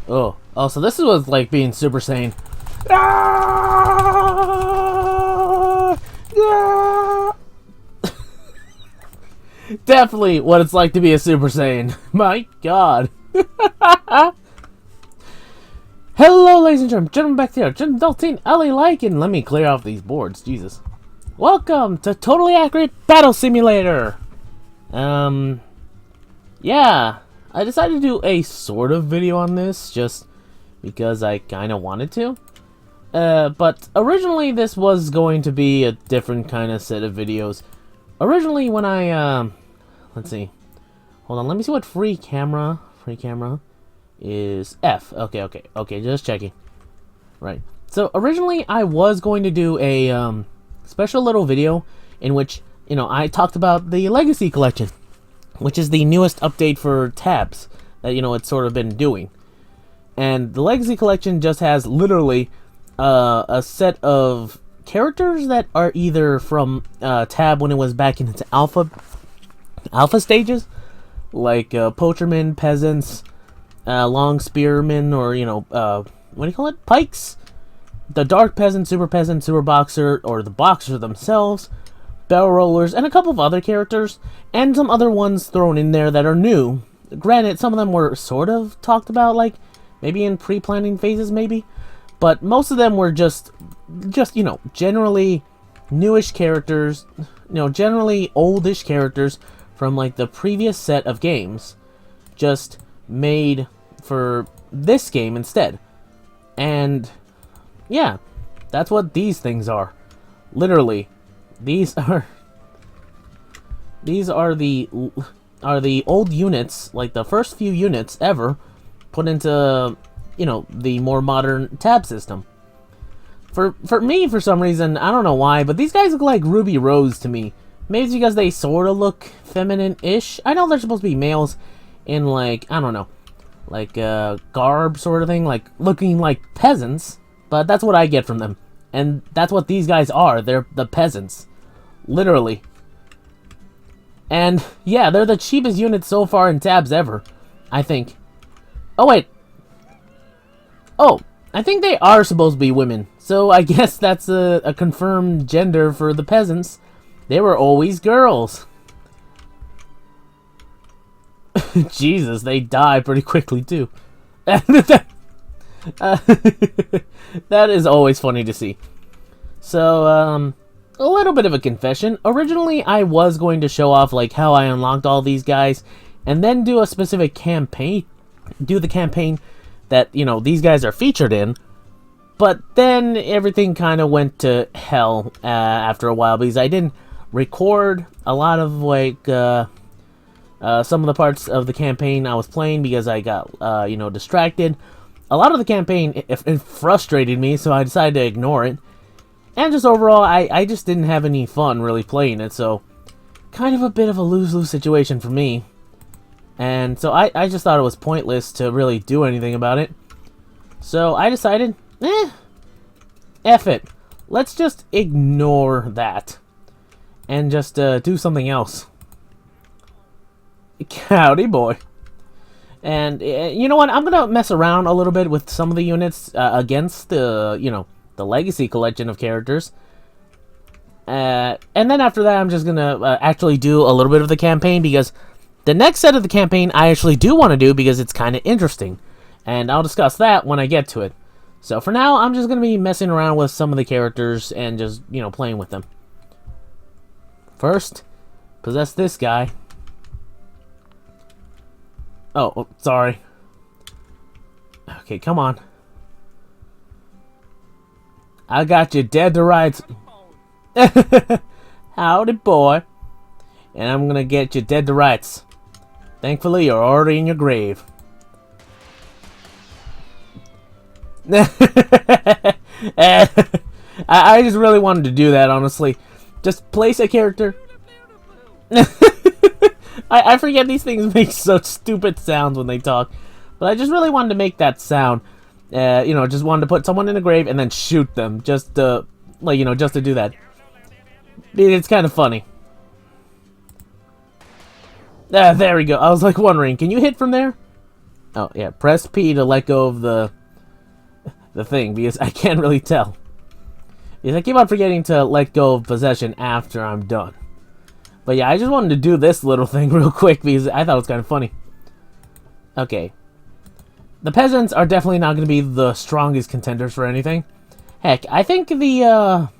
Oh, so this was like being Super Saiyan. Ah! Yeah! Definitely what it's like to be a Super Saiyan. My God. Hello, ladies and gentlemen, back here. Gentlemen, LA Lycan. Let me clear off these boards. Jesus. Welcome to Totally Accurate Battle Simulator. Yeah. I decided to do a sort of video on this just because I kind of wanted to. But originally this was going to be a different kind of set of videos. Originally when I, let's see. Hold on, let me see what free camera is F. Okay, just checking. Right. So originally I was going to do a, special little video in which, you know, I talked about the Legacy Collection, which is the newest update for tabs that, you know, it's sort of been doing. And the Legacy Collection just has literally a set of characters that are either from tab when it was back in its alpha stages, like poachermen, peasants, long spearmen, or, you know, what do you call it? Pikes? The dark peasant, super boxer, or the boxer themselves, barrel rollers, and a couple of other characters, and some other ones thrown in there that are new. Granted, some of them were sort of talked about, like, maybe in pre-planning phases, maybe, but most of them were just, you know, generally newish characters, you know, generally oldish characters from, like, the previous set of games, just made for this game instead. And yeah, that's what these things are. Literally, these are the old units, like the first few units ever put into, you know, the more modern tab system. For me, for some reason, I don't know why, but these guys look like Ruby Rose to me. Maybe it's because they sort of look feminine-ish. I know they're supposed to be males in, like, I don't know, like garb sort of thing, like looking like peasants, but that's what I get from them. And that's what these guys are. They're the peasants. Literally. And yeah, they're the cheapest units so far in tabs ever, I think. Oh wait. Oh, I think they are supposed to be women. So I guess that's a confirmed gender for the peasants. They were always girls. Jesus, they die pretty quickly too. That is always funny to see. So, a little bit of a confession. Originally, I was going to show off, like, how I unlocked all these guys, and then do a specific campaign, do the campaign that, you know, these guys are featured in. But then everything kind of went to hell after a while, because I didn't record a lot of, like, some of the parts of the campaign I was playing because I got, you know, distracted. A lot of the campaign, it frustrated me, so I decided to ignore it. And just overall, I just didn't have any fun really playing it, so kind of a bit of a lose-lose situation for me. And so I just thought it was pointless to really do anything about it. So I decided, F it. Let's just ignore that. And just do something else. Howdy, boy. And you know what? I'm gonna mess around a little bit with some of the units against the, you know, the Legacy Collection of characters. And then after that, I'm just gonna actually do a little bit of the campaign, because the next set of the campaign I actually do want to do because it's kind of interesting, and I'll discuss that when I get to it. So for now, I'm just gonna be messing around with some of the characters and just, you know, playing with them. First, possess this guy. Oh, sorry. Okay, come on. I got you dead to rights. Howdy, boy. And I'm gonna get you dead to rights. Thankfully, you're already in your grave. I just really wanted to do that, honestly. Just place a character. I forget these things make such stupid sounds when they talk, but I just really wanted to make that sound. You know, just wanted to put someone in a grave and then shoot them, just to, like, you know, just to do that. It's kind of funny. There we go. I was like wondering, can you hit from there? Oh, yeah, press P to let go of the thing, because I can't really tell. Because I keep on forgetting to let go of possession after I'm done. But yeah, I just wanted to do this little thing real quick, because I thought it was kind of funny. Okay. The peasants are definitely not going to be the strongest contenders for anything. Heck, I think the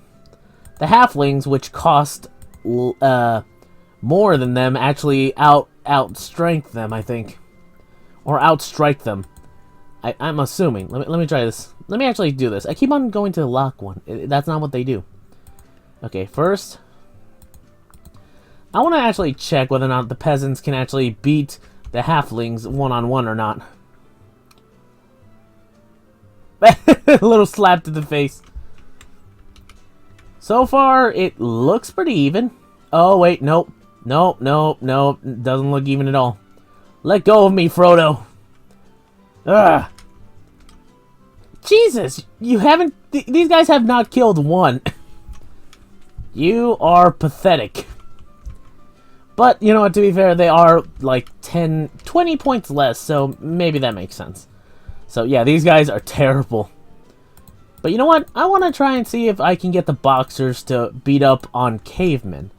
halflings, which cost more than them, actually outstrength them, I think. Or outstrike them. I'm assuming. Let me try this. Let me actually do this. I keep on going to lock one. That's not what they do. Okay, first, I want to actually check whether or not the peasants can actually beat the halflings one-on-one or not. A little slap to the face. So far, it looks pretty even. Oh, wait, nope. Nope, nope, nope. Doesn't look even at all. Let go of me, Frodo. Ugh. Jesus, you haven't... these guys have not killed one. You are pathetic. But, you know what, to be fair, they are like 10, 20 points less, so maybe that makes sense. So, yeah, these guys are terrible. But you know what? I want to try and see if I can get the boxers to beat up on cavemen.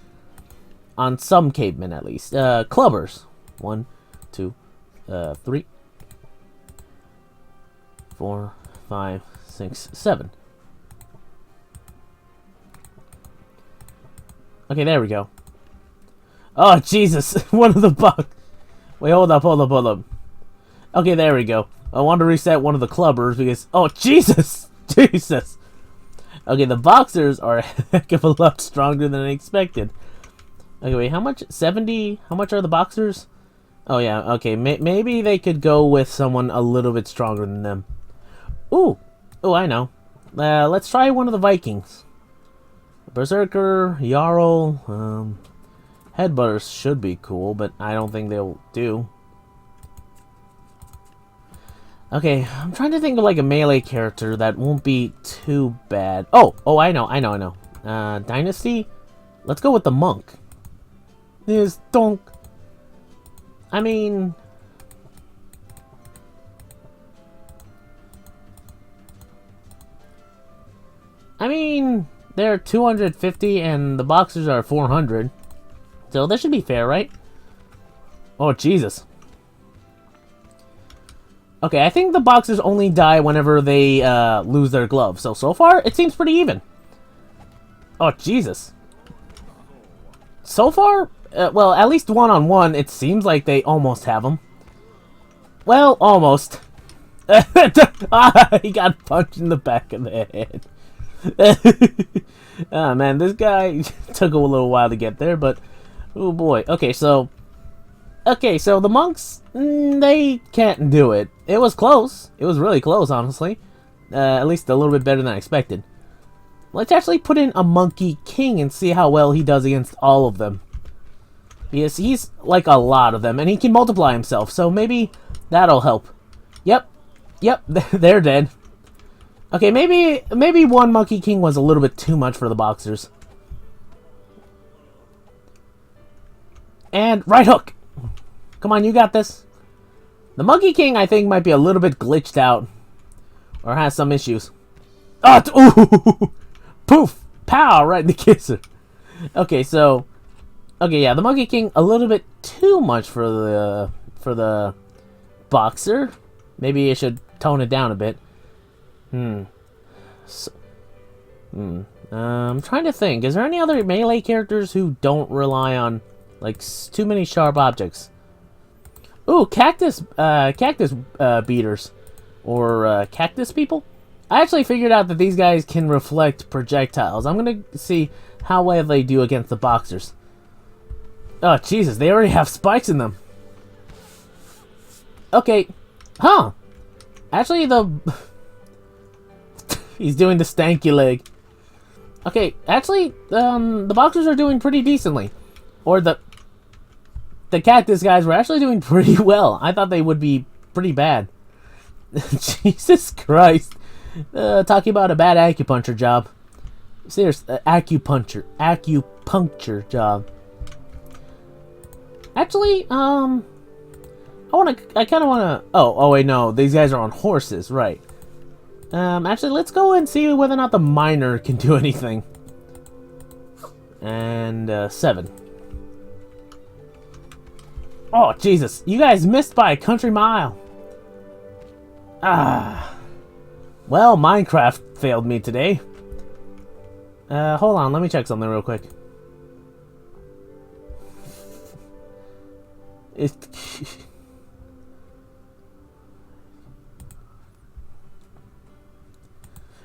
On some cavemen, at least. Clubbers. 1, 2, 3, 4, 5, 6, 7. Okay, there we go. Oh, Jesus. One of the bugs. Wait, hold up. Okay, there we go. I wanted to reset one of the clubbers because... oh, Jesus! Jesus! Okay, the boxers are a heck of a lot stronger than I expected. Okay, wait, how much? 70? How much are the boxers? Oh, yeah, okay. Maybe they could go with someone a little bit stronger than them. Ooh! Oh, I know. Let's try one of the Vikings. Berserker, Jarl, Headbutters should be cool, but I don't think they'll do. Okay, I'm trying to think of like a melee character that won't be too bad. Oh, I know. Dynasty? Let's go with the monk. This donk. I mean... they're 250 and the boxers are 400. So that should be fair, right? Oh, Jesus. Okay, I think the boxers only die whenever they lose their gloves. So far, it seems pretty even. Oh, Jesus. So far, well, at least one-on-one, it seems like they almost have them. Well, almost. He got punched in the back of the head. Oh, man, this guy took a little while to get there, but... oh, boy. Okay, so the monks, they can't do it. It was close. It was really close, honestly. At least a little bit better than I expected. Let's actually put in a Monkey King and see how well he does against all of them. Because he's like a lot of them, and he can multiply himself, so maybe that'll help. Yep, they're dead. Okay, maybe one Monkey King was a little bit too much for the boxers. And right hook. Come on, you got this. The Monkey King, I think, might be a little bit glitched out. Or has some issues. Oh, ooh! Poof! Pow! Right in the kisser. Okay, so... okay, yeah, the Monkey King, a little bit too much for the boxer. Maybe I should tone it down a bit. I'm trying to think. Is there any other melee characters who don't rely on, like, too many sharp objects? Ooh, cactus beaters. Or, cactus people? I actually figured out that these guys can reflect projectiles. I'm gonna see how well they do against the boxers. Oh, Jesus, they already have spikes in them. Okay. Huh. Actually, he's doing the stanky leg. Okay, actually, the boxers are doing pretty decently. Or the cactus guys were actually doing pretty well. I thought they would be pretty bad. Jesus Christ. Talking about a bad acupuncture job. Seriously, acupuncture job. Actually, I I kind of wanna. Oh wait, no, these guys are on horses, right? Actually, let's go and see whether or not the miner can do anything. And 7. Oh Jesus! You guys missed by a country mile. Ah. Well, Minecraft failed me today. Hold on, let me check something real quick.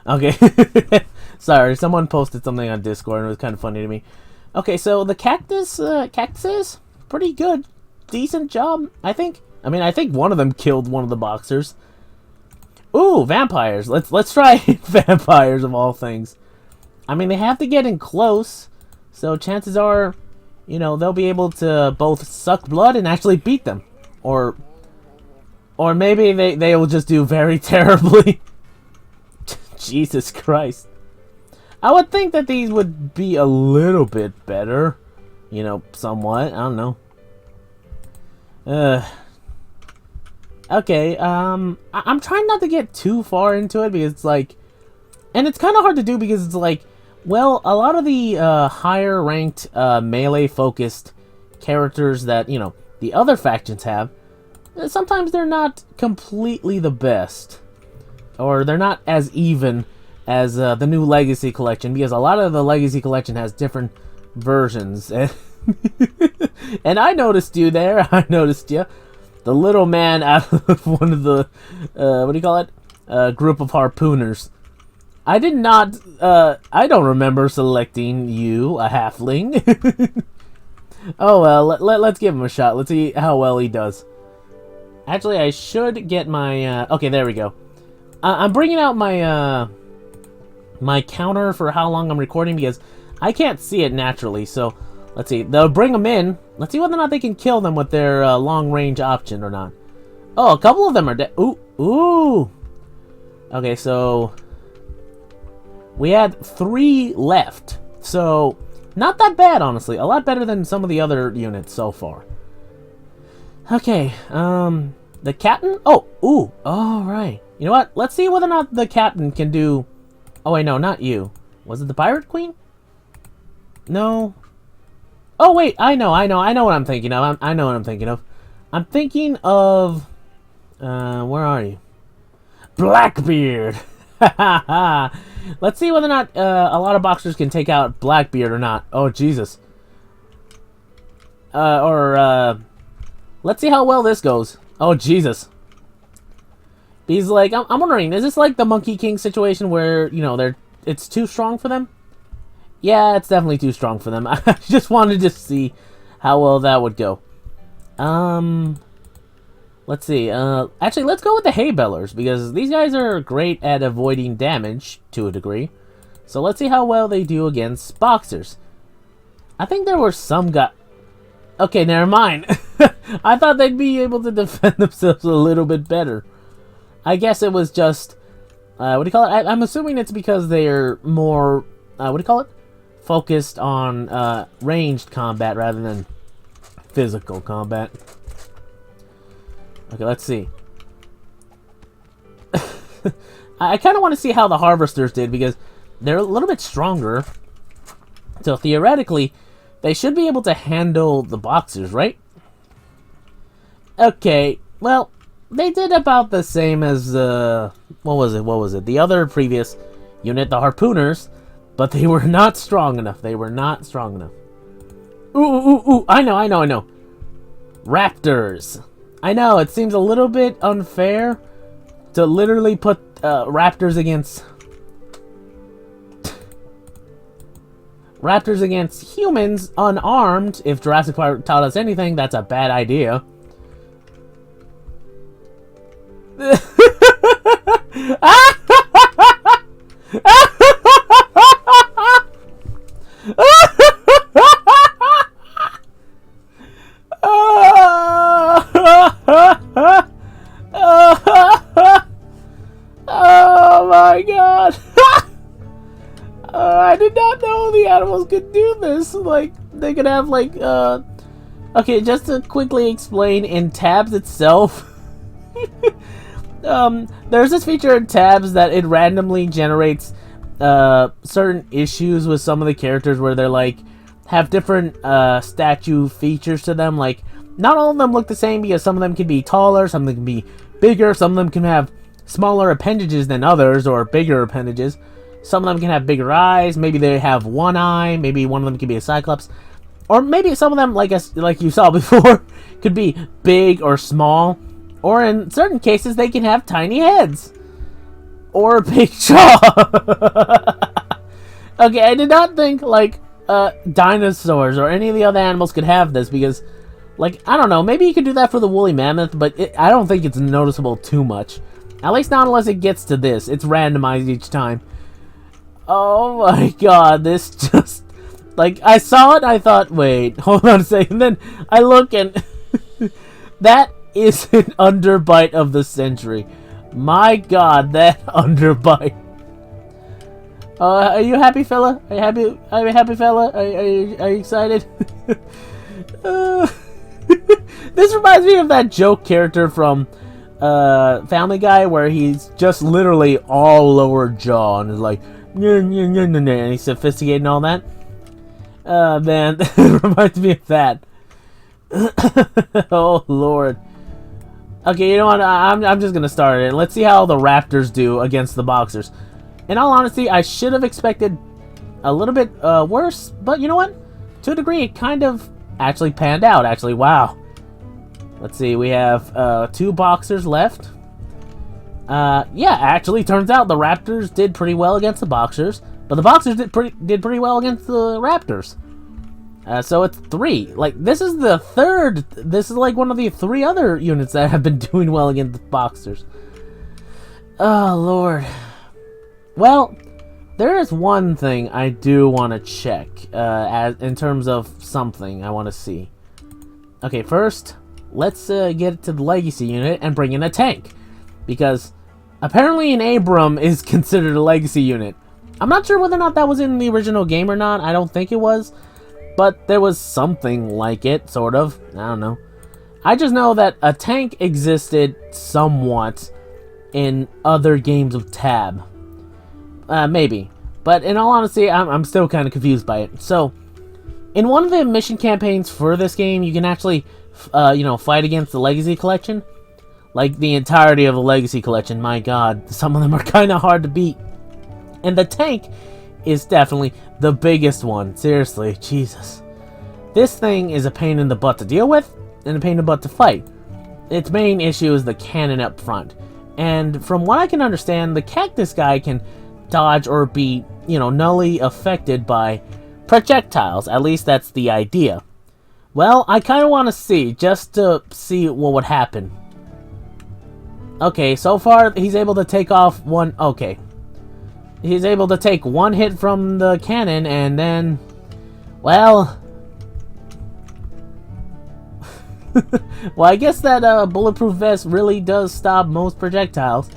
Okay. Sorry, someone posted something on Discord and it was kind of funny to me. Okay, so the cactuses, pretty good. Decent job, I think. I mean, I think one of them killed one of the boxers. Ooh, vampires. Let's try vampires of all things. I mean, they have to get in close, so chances are, you know, they'll be able to both suck blood and actually beat them. Or maybe they will just do very terribly. Jesus Christ. I would think that these would be a little bit better. You know, somewhat. I don't know. Okay, I'm trying not to get too far into it because it's like... And it's kind of hard to do because it's like... Well, a lot of the higher ranked melee-focused characters that, you know, the other factions have, sometimes they're not completely the best. Or they're not as even as the new Legacy Collection, because a lot of the Legacy Collection has different versions. And I noticed you there. I noticed you. The little man out of one of the, what do you call it? Group of harpooners. I did not, I don't remember selecting you, a halfling. Oh well, let's give him a shot. Let's see how well he does. Actually, I should get my, okay, there we go. I'm bringing out my, my counter for how long I'm recording because I can't see it naturally, so let's see. They'll bring them in. Let's see whether or not they can kill them with their long-range option or not. Oh, a couple of them are dead. Ooh, ooh. Okay, so we had 3 left. So, not that bad, honestly. A lot better than some of the other units so far. Okay, the captain? Oh, ooh, alright. You know what? Let's see whether or not the captain can do... Oh, wait, no, not you. Was it the pirate queen? No. Oh, wait, I know what I'm thinking of. I know what I'm thinking of. I'm thinking of... where are you? Blackbeard! Let's see whether or not a lot of boxers can take out Blackbeard or not. Oh, Jesus. Let's see how well this goes. Oh, Jesus. He's like, I'm wondering, is this like the Monkey King situation where, you know, it's too strong for them? Yeah, it's definitely too strong for them. I just wanted to see how well that would go. Let's see. Actually, let's go with the Hay Bellers, because these guys are great at avoiding damage, to a degree. So let's see how well they do against Boxers. I think there were some guys... Okay, never mind. I thought they'd be able to defend themselves a little bit better. I guess it was just... what do you call it? I'm assuming it's because they're more... what do you call it? Focused on ranged combat rather than physical combat. Okay, let's see. I kind of want to see how the Harvesters did, because they're a little bit stronger. So theoretically, they should be able to handle the Boxers, right? Okay, well, they did about the same as, what was it? The other previous unit, the Harpooners, but they were not strong enough. They were not strong enough. Ooh, I know. Raptors. I know, it seems a little bit unfair to literally put raptors against humans unarmed. If Jurassic Park taught us anything, that's a bad idea. Oh my god! I did not know the animals could do this. Like, they could have, like, Okay, just to quickly explain, in tabs itself, there's this feature in tabs that it randomly generates certain issues with some of the characters where they're like have different statue features to them. Like, not all of them look the same because some of them can be taller, some of them can be bigger, some of them can have smaller appendages than others or bigger appendages. Some of them can have bigger eyes. Maybe they have one eye. Maybe one of them can be a cyclops. Or maybe some of them, like you saw before, could be big or small. Or in certain cases, they can have tiny heads. Or a big jaw. Okay, I did not think, like, dinosaurs or any of the other animals could have this because, like, I don't know, maybe you could do that for the woolly mammoth, but I don't think it's noticeable too much. At least not unless it gets to this. It's randomized each time. Oh my god, this just... Like, I saw it, I thought, wait, hold on a second. Then I look and... that is an underbite of the century. My god, that underbite. Are you happy, fella? Are you happy? Are you happy, fella? Are you excited? This reminds me of that joke character from Family Guy where he's just literally all lower jaw and is like, and he's sophisticated and all that. Man, it reminds me of that. Oh, Lord. Okay, you know what? I'm just gonna start it. Let's see how the Raptors do against the Boxers. In all honesty, I should have expected a little bit worse, but you know what? To a degree, it kind of actually panned out, actually. Wow. Let's see, we have 2 Boxers left. Yeah, actually, turns out the Raptors did pretty well against the Boxers, but the Boxers did pretty well against the Raptors. So it's 3. Like, this is the 3rd. This is like one of the 3 other units that have been doing well against the Boxers. Oh, Lord. Well, there is one thing I do want to check in terms of something I want to see. Okay, first, let's get to the Legacy unit and bring in a tank. Because apparently an Abram is considered a Legacy unit. I'm not sure whether or not that was in the original game or not. I don't think it was. But there was something like it, sort of. I don't know. I just know that a tank existed somewhat in other games of Tab. Maybe. But in all honesty, I'm still kind of confused by it. So, in one of the mission campaigns for this game, you can actually, fight against the Legacy Collection. Like, the entirety of the Legacy Collection. My god, some of them are kind of hard to beat. And the tank is definitely the biggest one. Seriously, Jesus. This thing is a pain in the butt to deal with, and a pain in the butt to fight. Its main issue is the cannon up front. And from what I can understand, the cactus guy can dodge or be, nully affected by projectiles. At least that's the idea. Well, I kind of want to see, just to see what would happen. Okay, so far he's able to take off one... Okay. He's able to take one hit from the cannon and then... Well... well, I guess that bulletproof vest really does stop most projectiles.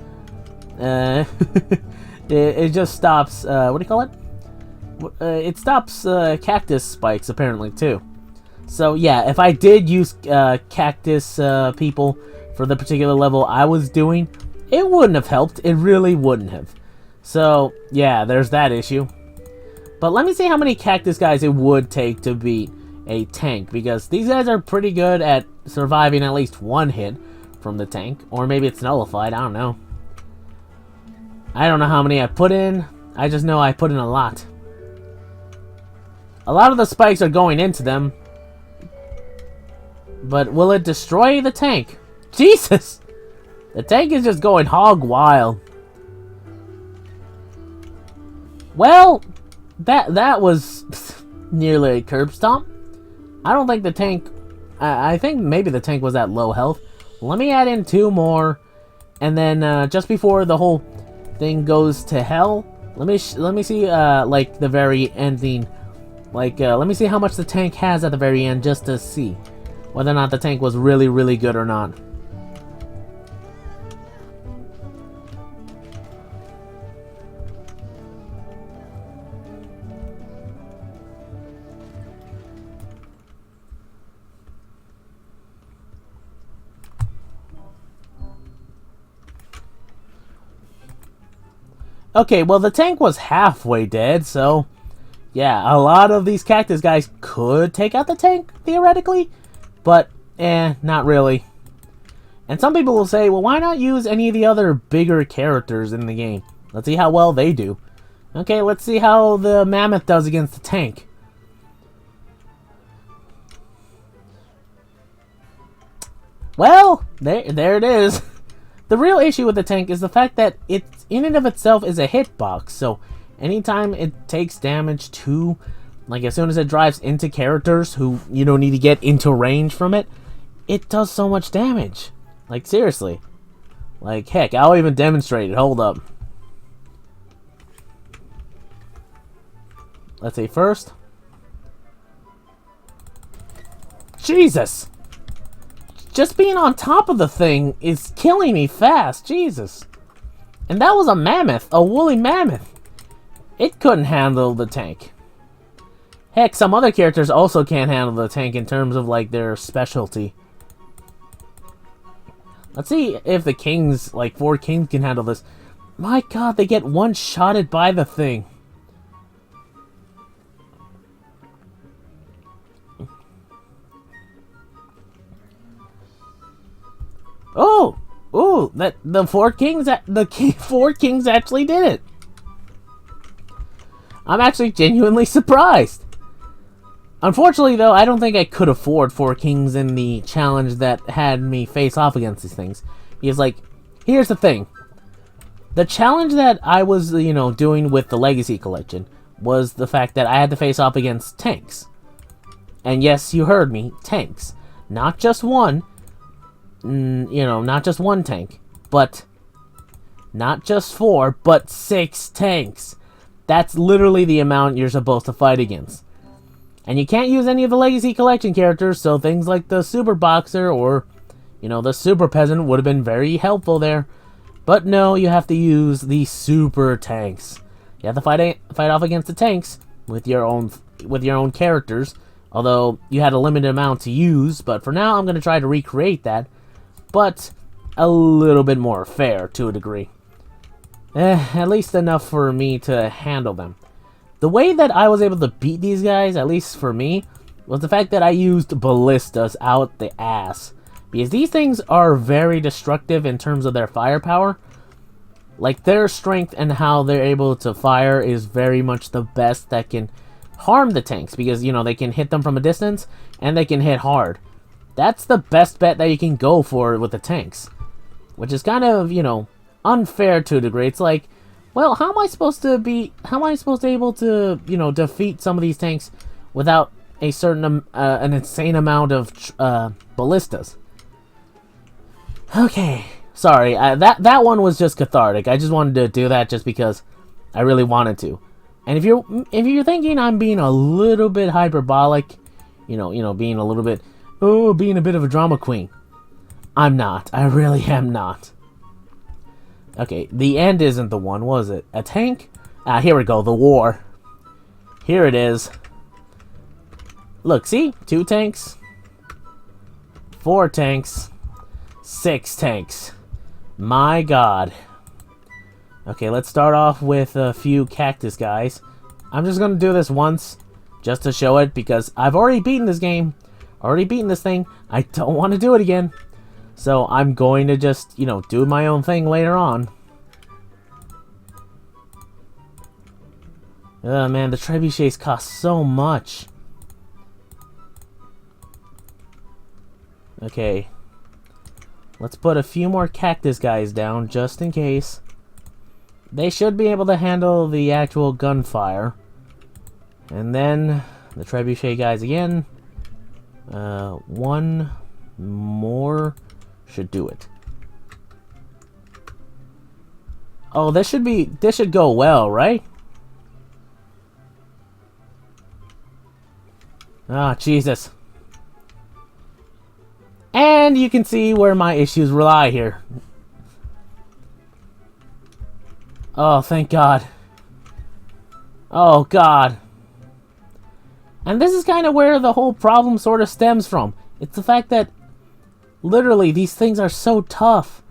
It just stops... what do you call it? It stops cactus spikes, apparently, too. So, yeah, if I did use cactus people for the particular level I was doing, it wouldn't have helped. It really wouldn't have. So, yeah, there's that issue. But let me see how many cactus guys it would take to beat a tank, because these guys are pretty good at surviving at least one hit from the tank. Or maybe it's nullified, I don't know. I don't know how many I put in. I just know I put in a lot. A lot of the spikes are going into them. But will it destroy the tank? Jesus! The tank is just going hog wild. Well, that was nearly a curb stomp. I don't think the tank... I think maybe the tank was at low health. Let me add in 2 more. And then just before the whole thing goes to hell, let me see like the very ending. Like let me see how much the tank has at the very end, just to see whether or not the tank was really, really good or not. Okay, well, the tank was halfway dead, so... Yeah, a lot of these cactus guys could take out the tank, theoretically. But, not really. And some people will say, well, why not use any of the other bigger characters in the game? Let's see how well they do. Okay, let's see how the mammoth does against the tank. Well, there it is. The real issue with the tank is the fact that it, in and of itself, is a hitbox. So, anytime it takes damage to, like as soon as it drives into characters who you don't need to get into range from it, it does so much damage. Like, seriously. Like, heck, I'll even demonstrate it. Hold up. Let's see, first. Jesus! Just being on top of the thing is killing me fast. Jesus. And that was a mammoth. A woolly mammoth. It couldn't handle the tank. Heck, some other characters also can't handle the tank in terms of, like, their specialty. Let's see if the kings, like 4 kings, can handle this. My god, they get one-shotted by the thing. Oh, that the 4 kings, the 4 kings actually did it. I'm actually genuinely surprised. Unfortunately, though, I don't think I could afford 4 kings in the challenge that had me face off against these things. Because, like, here's the thing. The challenge that I was, doing with the Legacy Collection was the fact that I had to face off against tanks. And yes, you heard me, tanks. Not just one, not just one tank, but not just 4, but 6 tanks. That's literally the amount you're supposed to fight against. And you can't use any of the Legacy Collection characters, so things like the Super Boxer or, the Super Peasant would have been very helpful there. But no, you have to use the Super Tanks. You have to fight off against the tanks with your own characters, although you had a limited amount to use, but for now I'm going to try to recreate that, but a little bit more fair to a degree. At least enough for me to handle them. The way that I was able to beat these guys, at least for me, was the fact that I used ballistas out the ass. Because these things are very destructive in terms of their firepower. Like, their strength and how they're able to fire is very much the best that can harm the tanks. Because, they can hit them from a distance, and they can hit hard. That's the best bet that you can go for with the tanks. Which is kind of, unfair to a degree. It's like, well, how am I supposed to be able to, defeat some of these tanks without a certain, an insane amount of, ballistas? Okay, sorry, that one was just cathartic. I just wanted to do that just because I really wanted to. And if you're thinking I'm being a little bit hyperbolic, being a little bit, being a bit of a drama queen, I'm not. I really am not. Okay, the end isn't the one, was it? A tank? Here we go, the war. Here it is. Look, see? 2 tanks. 4 tanks. 6 tanks. My god. Okay, let's start off with a few cactus guys. I'm just gonna do this once, just to show it, because I've already beaten this game. Already beaten this thing. I don't want to do it again. So I'm going to just, do my own thing later on. Oh man, the trebuchets cost so much. Okay. Let's put a few more cactus guys down, just in case. They should be able to handle the actual gunfire. And then, the trebuchet guys again. 1 more should do it. Oh, this should go well, right? Ah, Jesus. And you can see where my issues lie here. Oh, thank God. Oh, God. And this is kind of where the whole problem sort of stems from. It's the fact that literally these things are so tough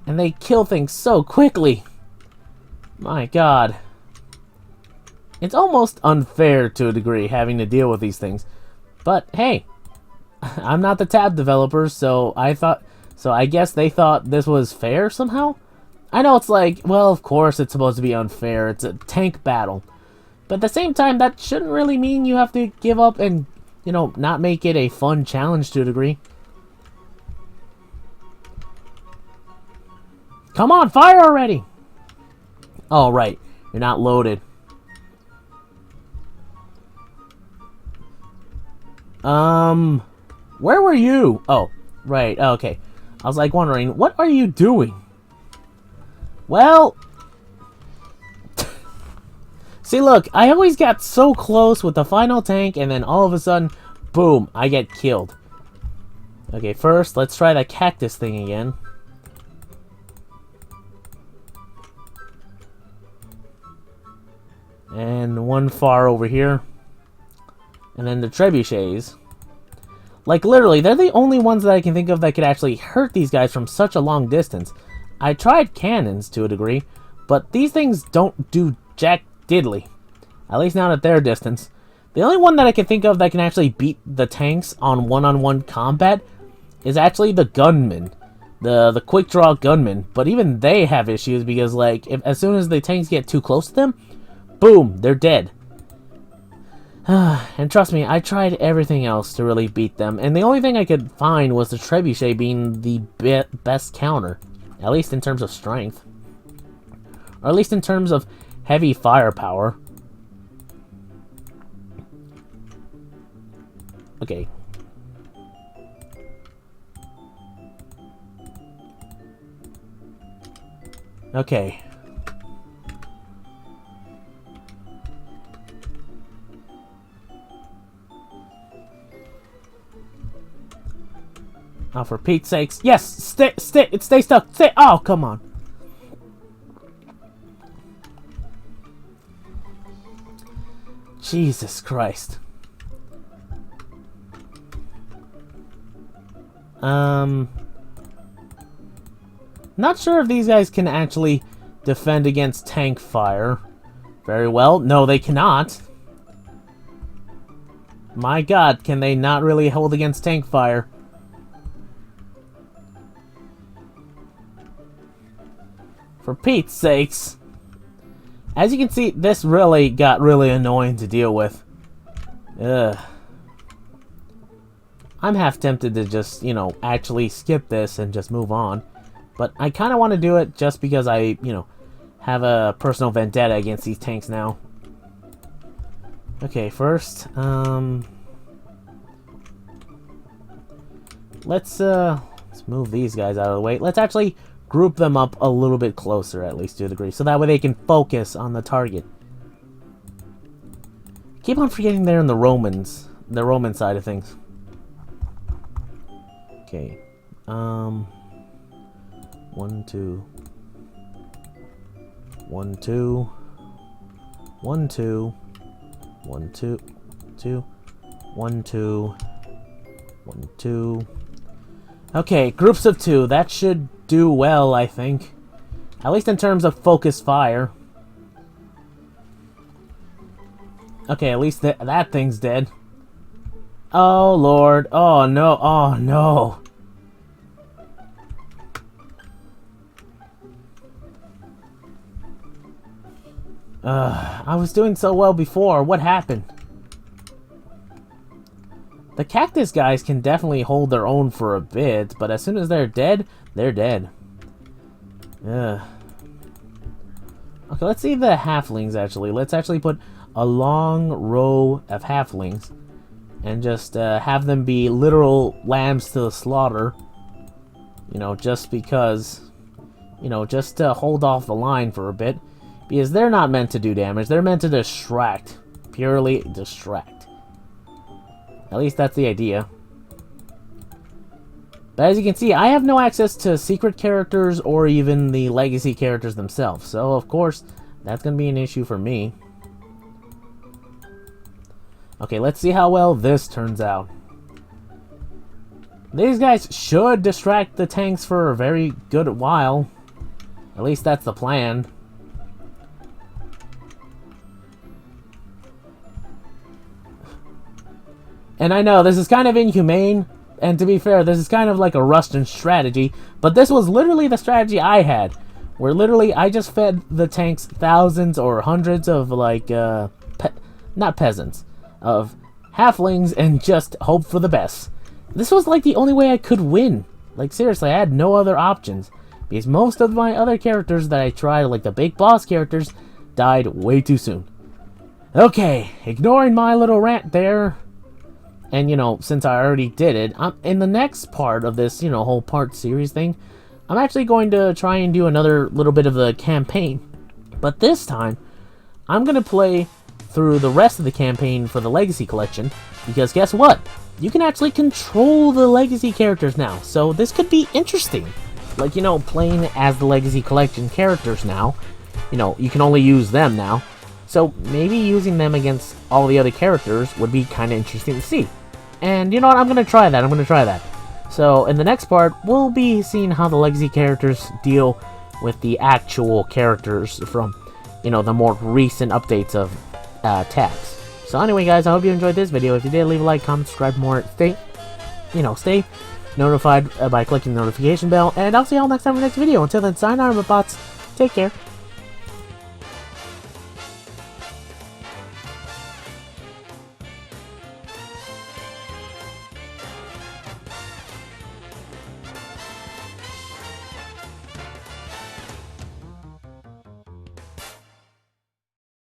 and they kill things so quickly. My god. It's almost unfair to a degree having to deal with these things. But hey, I'm not the tab developer, so I guess they thought this was fair somehow? I know it's like, well, of course it's supposed to be unfair. It's a tank battle. But at the same time, that shouldn't really mean you have to give up and, you know, not make it a fun challenge to a degree. Come on, fire already! Oh, right. You're not loaded. Where were you? Oh, right. Okay. I was like wondering, what are you doing? Well, see, look, I always got so close with the final tank, and then all of a sudden, boom, I get killed. Okay, first, let's try that cactus thing again. And one far over here. And then the trebuchets. Like, literally, they're the only ones that I can think of that could actually hurt these guys from such a long distance. I tried cannons to a degree, but these things don't do jack diddly. At least not at their distance. The only one that I can think of that can actually beat the tanks on one-on-one combat is actually the gunmen. The quick draw gunmen. But even they have issues because, like, as soon as the tanks get too close to them, boom, they're dead. And trust me, I tried everything else to really beat them, and the only thing I could find was the trebuchet being the best counter. At least in terms of strength. Or at least in terms of heavy firepower. Okay. Okay. Oh, for Pete's sakes. Yes! Stay stuck! Stay! Oh, come on. Jesus Christ. Not sure if these guys can actually defend against tank fire. Very well. No, they cannot. My god, can they not really hold against tank fire? For Pete's sakes. As you can see, this really got really annoying to deal with. Ugh. I'm half tempted to just, you know, actually skip this and just move on. But I kind of want to do it just because I, you know, have a personal vendetta against these tanks now. Okay, first, let's move these guys out of the way. Let's actually group them up a little bit closer, at least to a degree, so that way they can focus on the target. Keep on forgetting they're in the Roman side of things. Okay, 1, 2, 1, 2, 1, 2, 1, 2, 2, 1, 2, 1, 2. Okay, groups of 2. That should do well, I think. At least in terms of focus fire. Okay, at least that thing's dead. Oh, Lord. Oh, no. Oh, no. I was doing so well before. What happened? The cactus guys can definitely hold their own for a bit, but as soon as they're dead, they're dead. Ugh. Okay, let's see the halflings, actually. Let's actually put a long row of halflings and just have them be literal lambs to the slaughter. You know, just because, you know, just to hold off the line for a bit. Because they're not meant to do damage. They're meant to distract. Purely distract. At least that's the idea. But as you can see, I have no access to secret characters or even the legacy characters themselves. So, of course, that's going to be an issue for me. Okay, let's see how well this turns out. These guys should distract the tanks for a very good while. At least that's the plan. And I know this is kind of inhumane, and to be fair, this is kind of like a Russian strategy, but this was literally the strategy I had, where literally I just fed the tanks thousands or hundreds of, like, not peasants, of halflings, and just hope for the best. This was like the only way I could win. Like, seriously, I had no other options, because most of my other characters that I tried, like the big boss characters, died way too soon. Okay, ignoring my little rant there, and, you know, since I already did it, in the next part of this, you know, whole part series thing, I'm actually going to try and do another little bit of the campaign. But this time, I'm going to play through the rest of the campaign for the Legacy Collection, because guess what? You can actually control the Legacy characters now, so this could be interesting. Like, you know, playing as the Legacy Collection characters now, you know, you can only use them now, so maybe using them against all the other characters would be kind of interesting to see. And you know what, I'm going to try that, So in the next part, we'll be seeing how the Legacy characters deal with the actual characters from, you know, the more recent updates of tabs. So anyway, guys, I hope you enjoyed this video. If you did, leave a like, comment, subscribe more. Stay notified by clicking the notification bell. And I'll see y'all next time in the next video. Until then, sayonara, bots. Take care.